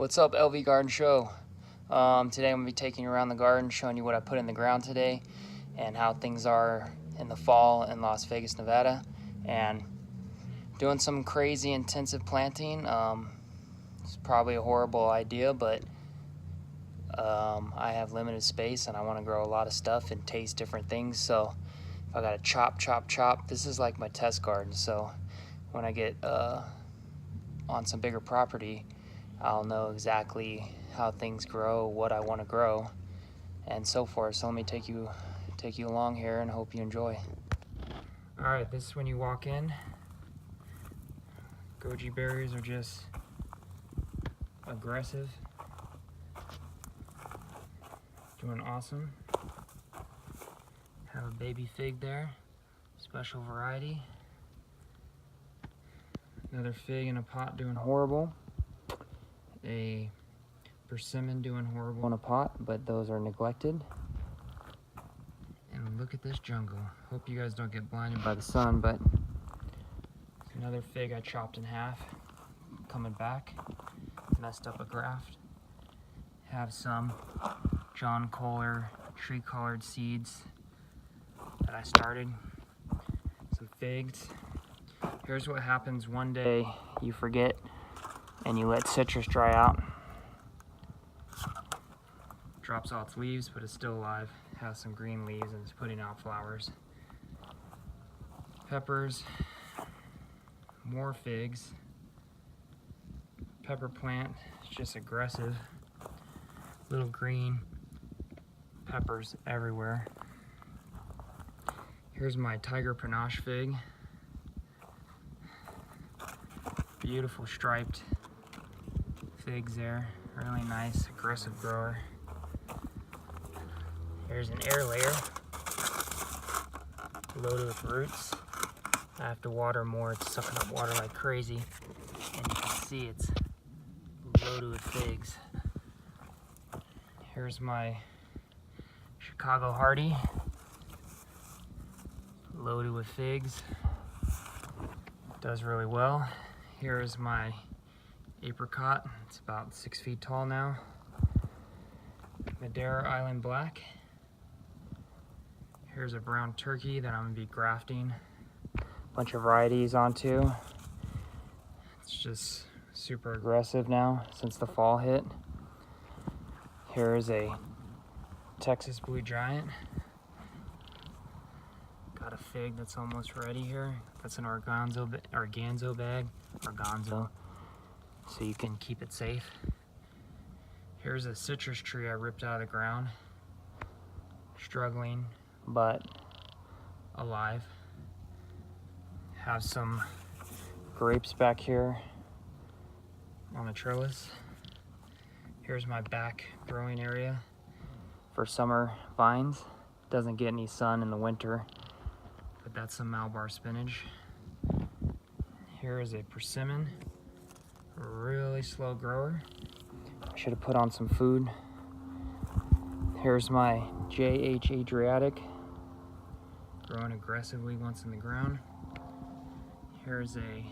What's up, LV Garden Show? Today I'm going to be taking you around the garden, showing you what I put in the ground today and how things are in the fall in Las Vegas, Nevada, and doing some crazy intensive planting. It's probably a horrible idea, but I have limited space and I want to grow a lot of stuff and taste different things. So if I got to chop, this is like my test garden. So when I get on some bigger property, I'll know exactly how things grow, what I want to grow, and so forth. So let me take you along here and hope you enjoy. All right, this is when you walk in. Goji berries are just aggressive, doing awesome. Have a baby fig there, special variety. Another fig in a pot doing horrible. A persimmon doing horrible in a pot, but those are neglected. And look at this jungle. Hope you guys don't get blinded by the sun, but another fig I chopped in half, coming back, messed up a graft. Have some John Kohler tree-colored seeds that I started, some figs. Here's what happens one day you forget and you let citrus dry out. Drops all its leaves, but it's still alive. Has some green leaves and it's putting out flowers. Peppers, more figs. Pepper plant, it's just aggressive. Little green peppers everywhere. Here's my tiger panache fig. Beautiful striped figs there, really nice, aggressive grower. Here's an air layer, loaded with roots. I have to water more, it's sucking up water like crazy. And you can see it's loaded with figs. Here's my Chicago Hardy, loaded with figs. Does really well. Here's my apricot, it's about 6 feet tall now. Madeira Island Black. Here's a brown turkey that I'm gonna be grafting a bunch of varieties onto. It's just super aggressive now since the fall hit. Here's a Texas Blue Giant. Got a fig that's almost ready here. That's an organzo bag, so you can keep it safe. Here's a citrus tree I ripped out of the ground. Struggling, but alive. Have some grapes back here on the trellis. Here's my back growing area for summer vines. Doesn't get any sun in the winter, but that's some Malabar spinach. Here is a persimmon, really slow grower. I should have put on some food. Here's my JH Adriatic, growing aggressively once in the ground. Here's a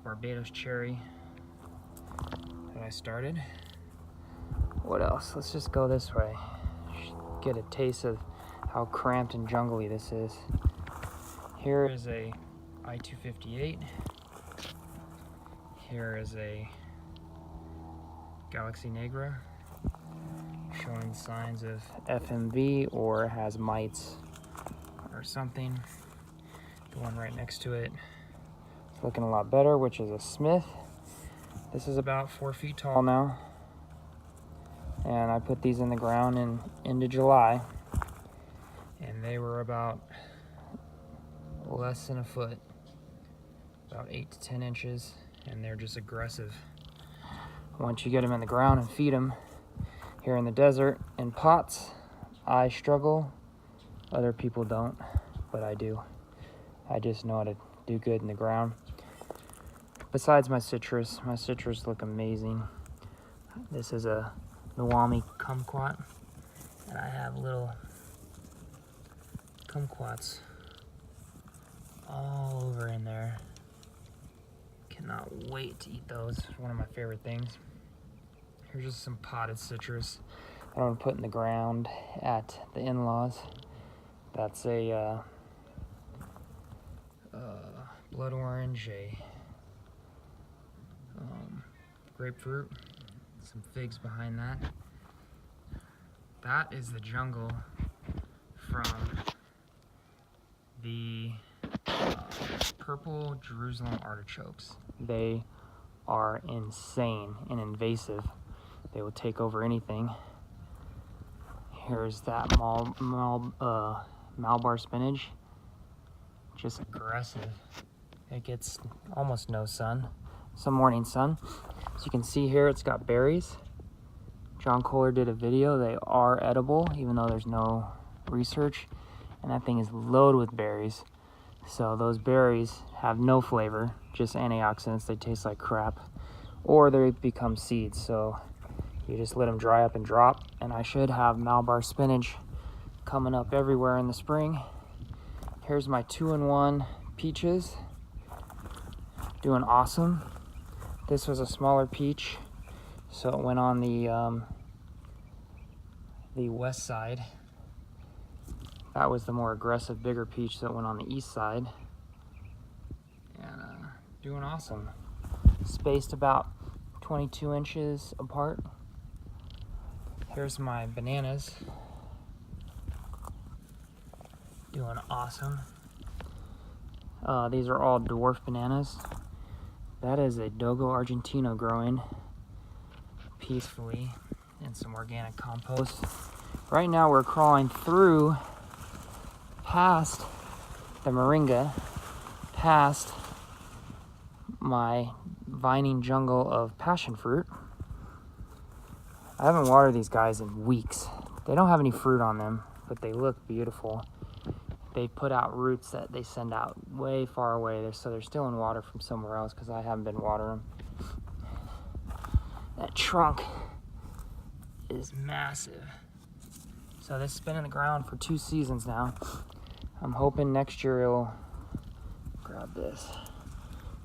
Barbados cherry that I started. What else? Let's just go this way. Get a taste of how cramped and jungly this is. Here is a I-258. Here is a Galaxy Negra, showing signs of FMV or has mites or something. The one right next to it is looking a lot better, which is a Smith. This is about 4 feet tall now. And I put these in the ground in into July. And they were about less than a foot, about 8 to 10 inches, and they're just aggressive. Once you get them in the ground and feed them here in the desert in pots, I struggle. Other people don't, but I do. I just know how to do good in the ground. Besides my citrus look amazing. This is a Nawami kumquat, and I have little kumquats all over in there. Cannot wait to eat those. It's one of my favorite things. Here's just some potted citrus that I'm gonna put in the ground at the in-laws. That's a blood orange, a grapefruit, some figs behind that. That is the jungle from the purple Jerusalem artichokes. They are insane and invasive. They will take over anything. Here's that Malabar spinach. Just aggressive. It gets almost no sun. Some morning sun. As you can see here, it's got berries. John Kohler did a video. They are edible, even though there's no research. And that thing is loaded with berries. So those berries have no flavor, just antioxidants. They taste like crap. Or they become seeds. So you just let them dry up and drop. And I should have Malabar spinach coming up everywhere in the spring. Here's my 2-in-1 peaches. Doing awesome. This was a smaller peach, so it went on the west side. That was the more aggressive, bigger peach that went on the east side. And doing awesome. Spaced about 22 inches apart. Here's my bananas. Doing awesome. These are all dwarf bananas. That is a Dogo Argentino growing peacefully in some organic compost. Right now we're crawling through past the moringa, past my vining jungle of passion fruit. I haven't watered these guys in weeks. They don't have any fruit on them, but they look beautiful. They put out roots that they send out way far away, so they're still in water from somewhere else because I haven't been watering them. That trunk is massive. So this has been in the ground for 2 seasons now. I'm hoping next year it'll, grab this,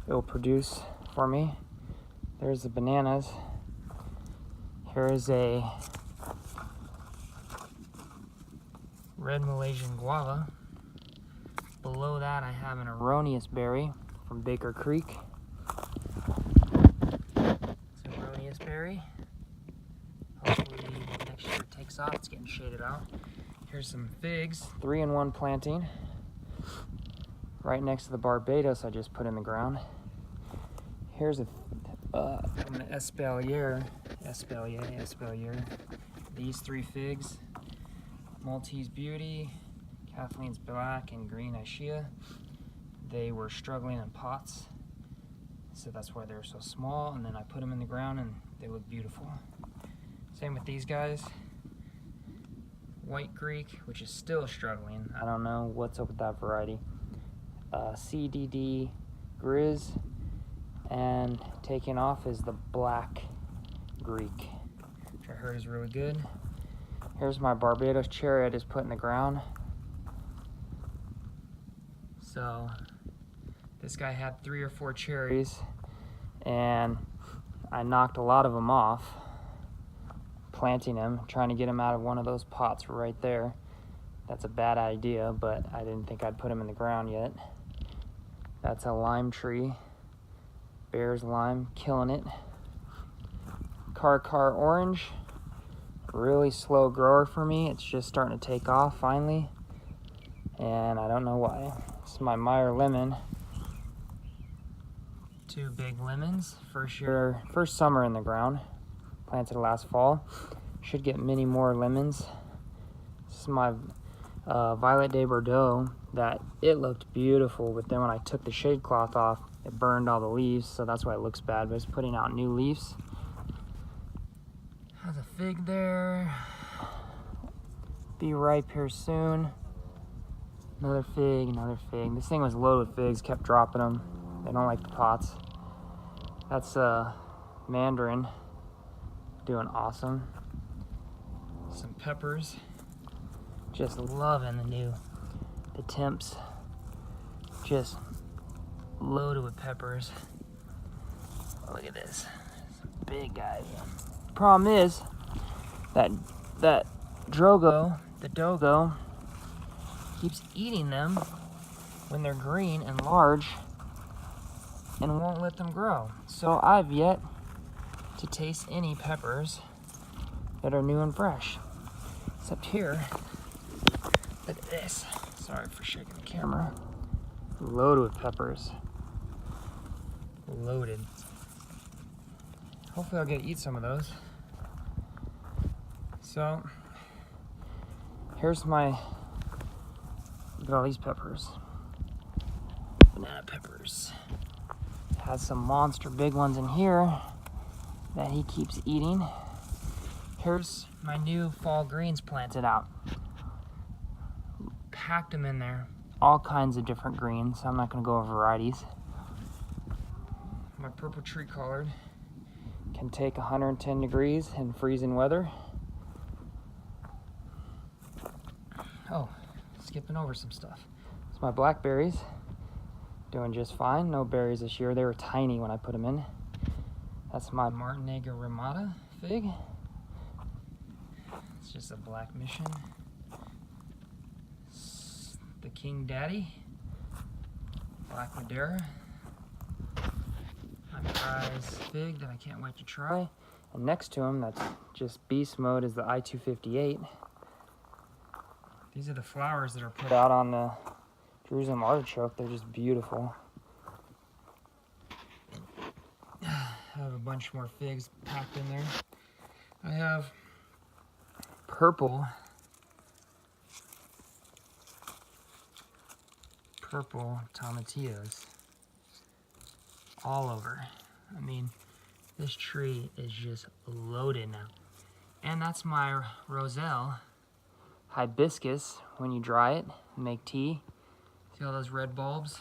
it'll produce for me. There's the bananas. Here is a red Malaysian guava. Below that, I have an erroneous berry from Baker Creek. It's an erroneous berry. Hopefully next year it takes off. It's getting shaded out. Here's some figs, 3-in-1 planting. Right next to the Barbados I just put in the ground. Here's a from an Espalier. These 3 figs. Maltese Beauty, Kathleen's Black, and Green Aishia. They were struggling in pots, so that's why they're so small, and then I put them in the ground and they look beautiful. Same with these guys. White Greek, which is still struggling. I don't know what's up with that variety. CDD Grizz, and taking off is the Black Greek, which I heard is really good. Here's my Barbados cherry I just put in the ground. So this guy had 3 or 4 cherries, and I knocked a lot of them off, planting them, trying to get them out of one of those pots right there. That's a bad idea, but I didn't think I'd put them in the ground yet. That's a lime tree. Bear's lime, killing it. Car Orange. Really slow grower for me. It's just starting to take off finally, and I don't know why. This is my Meyer lemon. 2 big lemons. First summer in the ground. Planted last fall. Should get many more lemons. This is my Violet de Bordeaux. That it looked beautiful, but then when I took the shade cloth off, it burned all the leaves, so that's why it looks bad. But it's putting out new leaves. Has a fig there. Be ripe here soon. Another fig, another fig. This thing was loaded with figs, kept dropping them. They don't like the pots. That's mandarin, doing awesome. Some peppers. Just loving the temps. Just loaded with peppers. Look at this. Some big guys. Problem is that drogo, the dogo, keeps eating them when they're green and large and won't let them grow. So I've yet to taste any peppers that are new and fresh. Except here, look at this. Sorry for shaking the camera. Loaded with peppers. Loaded. Hopefully I'll get to eat some of those. So, here's look at all these peppers. Banana peppers. Has some monster big ones in here that he keeps eating. Here's my new fall greens planted out. Packed them in there. All kinds of different greens. I'm not gonna go over varieties. My purple tree collard can take 110 degrees in freezing weather. Oh, skipping over some stuff. It's my blackberries. Doing just fine. No berries this year. They were tiny when I put them in. That's my Martinega Ramada fig. It's just a black mission. The King Daddy. Black Madeira. My prize fig that I can't wait to try. And next to him, that's just beast mode, is the I-258. These are the flowers that are put out on the Jerusalem artichoke. They're just beautiful. I have a bunch more figs packed in there. I have purple tomatillos all over. I mean, this tree is just loaded now. And that's my roselle hibiscus. When you dry it and make tea, see all those red bulbs?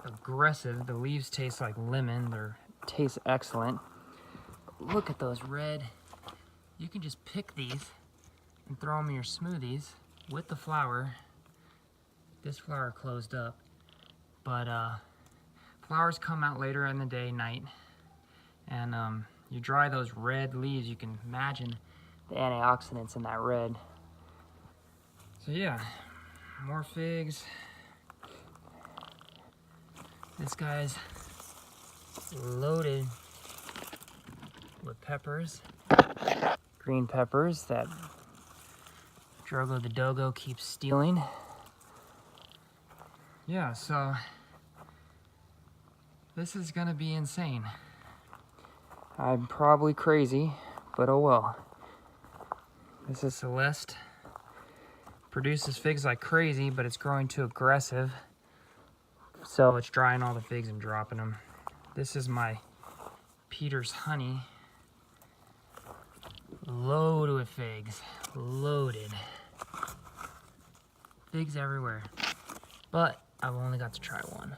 Aggressive. The leaves taste like lemon. They taste excellent. Look at those red. You can just pick these and throw them in your smoothies with the flower. This flower closed up, but flowers come out later in the day, night, and you dry those red leaves. You can imagine the antioxidants in that red. So yeah, more figs. This guy's loaded with peppers, green peppers that Drogo the Dogo keeps stealing. Yeah, so this is gonna be insane. I'm probably crazy, but oh well. This is Celeste. Produces figs like crazy, but it's growing too aggressive. So it's drying all the figs and dropping them. This is my Peter's Honey. Loaded with figs. Loaded. Figs everywhere. But I've only got to try one.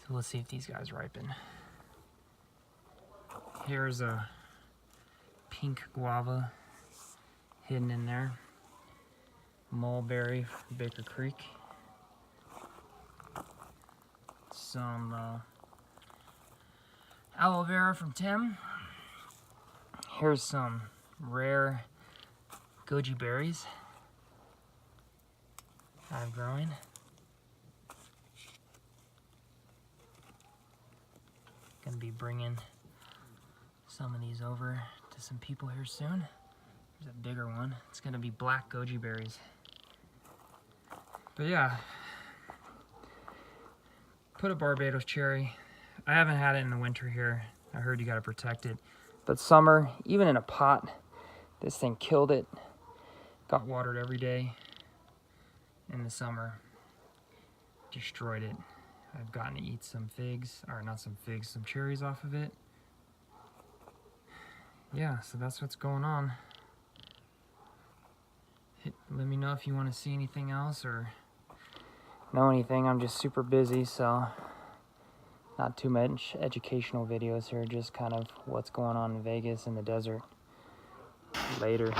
So let's see if these guys ripen. Here's a pink guava hidden in there. Mulberry from Baker Creek. Some aloe vera from Tim. Here's some rare goji berries I've growing. Gonna be bringing some of these over to some people here soon. There's a bigger one. It's gonna be black goji berries. But yeah, put a Barbados cherry. I haven't had it in the winter here. I heard you gotta protect it. But summer, even in a pot, this thing killed it. Got watered every day. In the summer, destroyed it. I've gotten to eat some figs, or not some figs, some cherries off of it. Yeah, so that's what's going on. Let me know if you want to see anything else or know anything. I'm just super busy, so not too much educational videos here, just kind of what's going on in Vegas in the desert. Later.